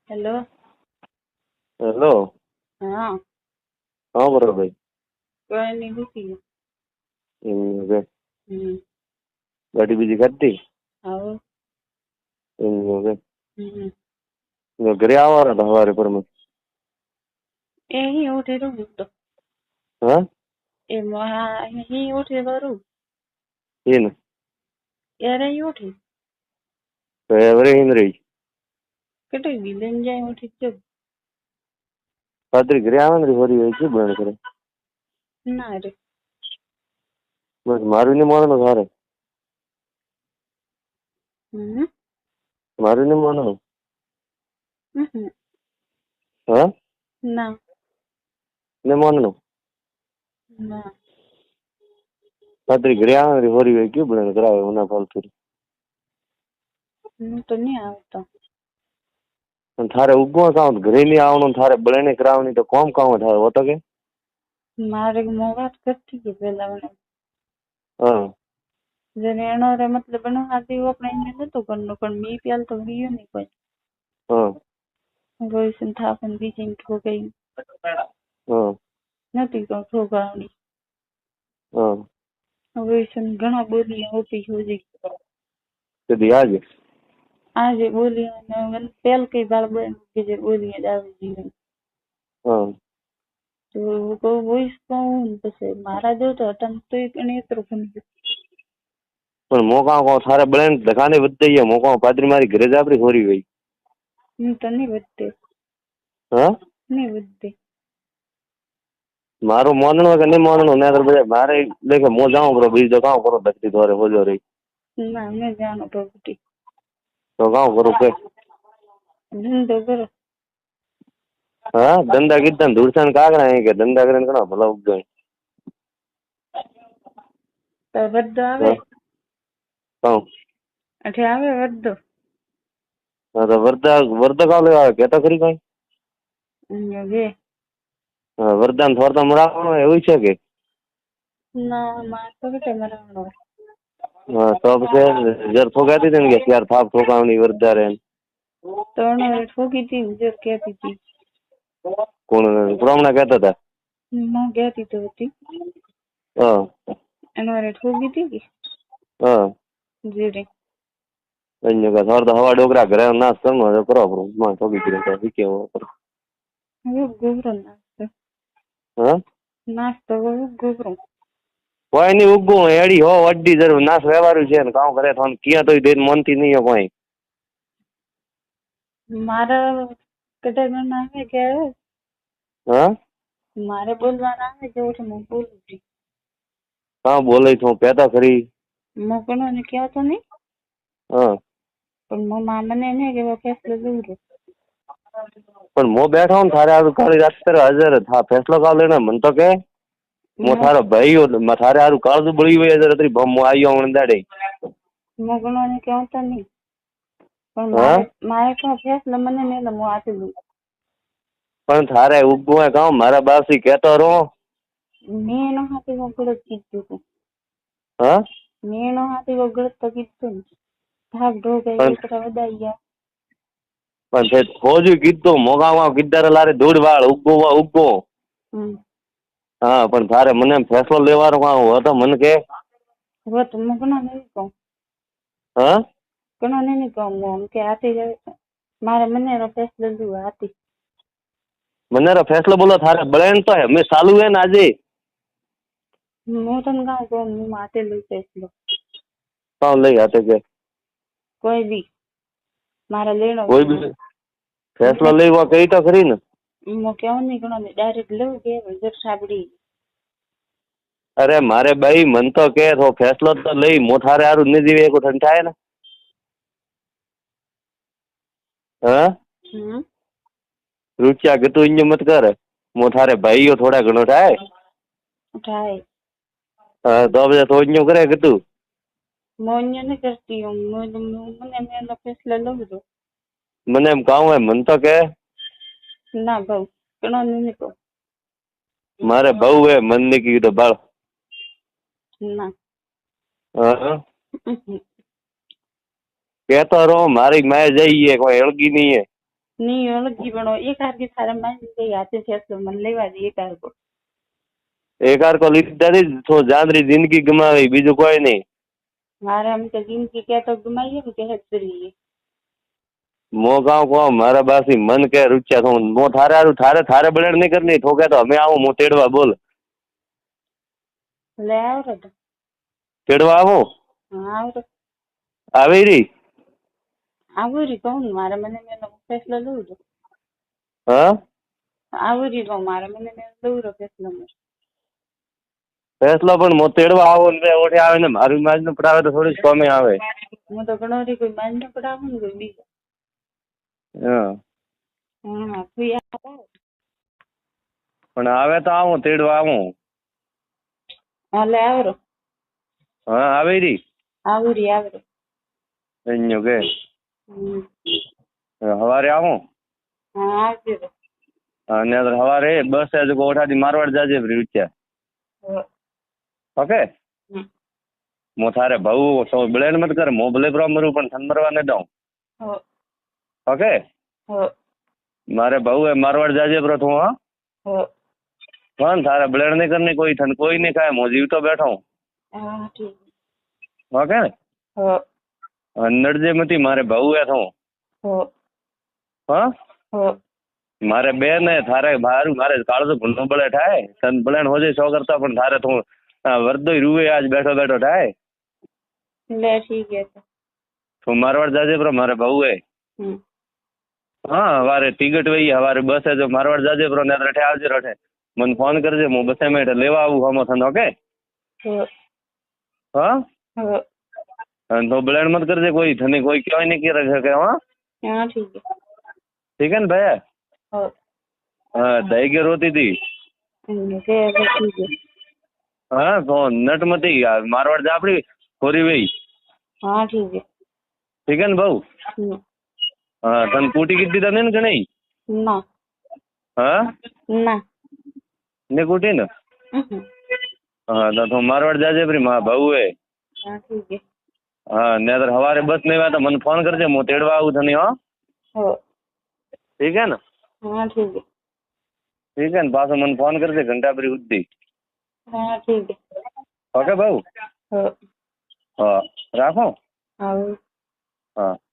Hello. Hello. हाँ। हाँ बोलो भाई। कोई नहीं रुकी। હવે हम्म। ગાડી બીજી કાઢી आओ। હવે हम्म। ઘરે આવવાના હતા સવારે પર यही उठे रहूँ तो હા ये वहाँ यही उठे करूँ ಏನು यार यही उठी હવે હિંદ રહી कटे भी लेन जाए उठी चुप રાત્રે ઘરે આવે ને ફરી હોય શું બને કરે ना रे। બસ મારું નહીં માનવાનું સારે हम्म। મારું નહીં માનવાનું हम्म। હા ना નહીં માનવાનું ना રાત્રે ઘરે આવે ને ફરી હોય શું બને કરાવે મને ફાલતું तो नहीं आता થારે ઉગવા કામ ઘરે નહીં આવવાનું થારે બળે કરાવવાની તો કોમ કામ થાય હોતો કે मारे मोबाइल करती है पहला मैंने હા जने एनो रे मतलब बनो आती वो अपने ने तो करनो पर मी प्याल तो गयो नहीं कोई હા कोई संथापन भी चिंट हो गई હા नहीं तो ठोकावनी હા वही सन घना बोली होती हो जी કદી આજે आज बोली ने पेल के बाल बन के जे बोली दावी जी હા तो वो वॉइस कहूं પછી મારા જો તો અટન તો એને એટલું ગમ્યું પણ મોકા થારે બળે દખાને વધી જાય મોકા પાદરી મારી ઘરે જ આપડી હોરી ગઈ હું તો નહીં વધતે હા નહીં વધતે મારું માનવું કે નહીં માનવું ને બધા મારે દેખે મો જાઉં કરો બીજો કામ કરો ધરતી ધોરે હોજો રહી ના મેં જાણો પ્રભુટી તો કામ કરું કે ધંધો કરો હા ધંધા કીધા ને ધૂળસાન કાગડા કે ધંધા કરીને ઘણા ભલા ઉપજાય તો વધો આવે કામ અઠે આવે વધો હા તો વરદા વરદા કાલે આવે કેતા ખરી કઈ જે વરદાન થોડતા મરાવવાનો એવું છે કે ના માં તો કે મરાણો હા તો પછી જર ફોગાતી હતી ને કે ત્યાર થાપ ઠોકાવની વરદા રે તો એને ઠોકી હતી જે કહેતી હતી કોણ પ્રમાણે કહેતા હતા માં કહેતી તો હતી હા એનો રે ઠોકી હતી હા જે રે અન્ય કે થોડતા હવા ડોકરા ઘરે નાશ કરવાનો કરો આપણું માં ઠોકી કર્યો શીખે હું ગોબરો નાસ્તો હા નાસ્તો ગોબરો કોઈ નહીં ઉગવું એડી હો અડ્ડી જરૂર નાશ વ્યવહારું છે ને કામ કરે તો ક્યાં તો દે મનતી નહીં કોઈ મારા કદાચ આવે કે હા મારે બોલવાના આવે કે હું બોલું છું હા બોલે છું કહેતા ખરી હું કોને કહેતો નહીં હા પણ મને નહીં કે ફેસલો લઉં છું પણ મો બેઠો ને થારે હારું કાળી રાત્રે હાજર થા ફેસલો કાઢ લેને મન તો કે મો થારો ભાઈ થારે હારું કાળું બળી હોય હાજર હતી મો આવ્યો હમણાં દાડે હું કોને કહેતો નહીં પણ હા મારે શું ફેસલો મને નહીં હું આપી દઉં પણ થારે ઉગવું કામ મારા બાપથી કહેતો રહો મેં એનો હાથી વગર જ કીધું હતું હા મેં એનો હાથી વગર તો કીધું ને ભાગ ઢોકાઈ એકરા વદાઈ ગયા પણ તે ખોજું કીધું મોગામાં કીધારે લારે ધૂળ વાળ ઉગવો ઉગવો હા પણ તારે મને ફેસલો લેવાનો કામ હતો મને કે હવે તો હું ઘણા નહીં કહું હા ઘણા નહીં કહું હું કે હાથી જાય મારે મને એનો ફેસલો લીધો હાથી મને ફેસલો બોલો થારે બળે ને તો મેં ચાલુ હે ને આજે હું તને કહું કહું હું હાથે લઈ ફેસલો કામ લઈ હાથે કે કોઈ બી મારે લેણો કોઈ બી ફેસલો લેવા કઈ તો ખરી ને હું કેવું નહીં ઘણો નહીં ડાયરેક્ટ લઉં કે જર સાબડી અરે મારે ભાઈ મન તો કે તો ફેસલો તો લઈ મોઠારે હારું નહીં જીવે એક ઠંડ થાય ને હા રૂપિયા કે તું ઇન્જ મત કર મોઠારે ભાઈઓ થોડા ઘણો થાય થાય હા તો બધા તો ઇન્જ કરે કે તું હું નહીં કરતી હું મને એનો ફેસલો લઉં છું મને એમ કામ હોય મન તો કે ના ભાવ ઘણો નહીં કહું મારે બહુ હે મન ને કીધું બાળ ના હા કેતો રહો મારી માય જઈએ કોઈ હળગી નહીં હે નહીં અલગી પણ એક હારકી તારા માની કઈ હાથે ફેસલો મને લેવા દે એક હારકો. એક હારકો લીધાથી જ તો જાંદરી જિંદગી ગમાવી, બીજું કોઈ નહીં. મારે આમ તો જિંદગી ક્યાં તો ગુમાઈએ ને કે હેત કરીએ. મો ગાँव को मारा बासी मन के रुच्या तो मो थारे आरू थारे बड़ेड़ नहीं करनी ठोके तो हमें आऊं मो तेड़वा बोल લે આવરો તો. तेड़वा आऊं હા આવરો आवी री આવરી કહું ને મારે મને મેં ફેસલો લઉં છું. हाँ આવરી કહું મારે મને મેં લઉં રહ્યો ફેસલો મેં. फैसला पण मो तेड़वा आवो ने ओठे आवे ने मारू माज ने पड़ावे तो थोड़ी कमे आवे. હું તો ઘણો રી કોઈ માન ન પડાવું ને કોઈ બીજા. हाँ હા તું યાદ આવ. पण आवे तो आऊं तेड़वा आऊं. હા લે આવરો हाँ आवी री આવરી આવરો. अन्यो के હમ. हवारे आऊं હા આવજો તો. અને હવારે બસ જ ઓઠાથી મારવાડ જાજે રૂચ્યા. હો. ઓકે હમ. મો થારે ભાऊ તો બ્લેડ મત કર મો ભલે પ્રો મરું પણ થન મરવા ન દઉં. હો. ઓકે હો. મારે ભાऊ એ મારવાડ જાજે પ્રો તું હા હો. પણ થારે બ્લેડ નહીં કરની કોઈ થન કોઈ નહીં ખાય મો જીવતો બેઠો હું. હા ઠીક. ઓકે ને હો. નડજે મતી મારે ભાऊ એ થું હો. હા હો. મારે બેન હે થારે બારું મારે કાળજો ભૂંડો બળે થાય તન બળેન હોજે સો કરતા પણ થારે તું વરદોય રૂવે આજ બેઠો બેઠો થાય. લે ઠીક હે તો. તું મારવાડ જાજે પ્રો મારે ભાऊ એ હમ. હા હવારે ટિકટ વહી હવારે બસે જો મારવાડ જાજે પ્રો ને રઠે આવજે રઠે મને ફોન કરજે હું બસે મેં લેવા આવું હમો થન. ઓકે હો. હા હો. અને તો બ્લેડ મત કરજે કોઈ થને કોઈ કહેવાય નહીં કે રખે કે હા હા ઠીક હે. ठीक है ना भैया. હો. हाँ दही के रोती थी. કે ઠીક હે. हाँ तो नट मती मारवाड़ जा अपनी खोरी वही. હા ઠીક હે. ठीक है ना भाऊ. હમ. हाँ तन कूटी कितनी तने न नहीं. ના हाँ ના. ने कूटी ना. હમ. हाँ तो मारवाड़ जाजे अपनी माँ भाऊ है. હા ઠીક હે. हाँ ने अगर हवारे बस नहीं हुआ तो मन फोन करजे मो तेड़वा आऊँ थने. हाँ હો. ठीक है ना. હા ઠીક હે. ठीक है ना पासो मन फोन करजे घंटा भरी उद्दी. હા ઠીક હે. ओके भाऊ. હો. हाँ राखो. આવું. हाँ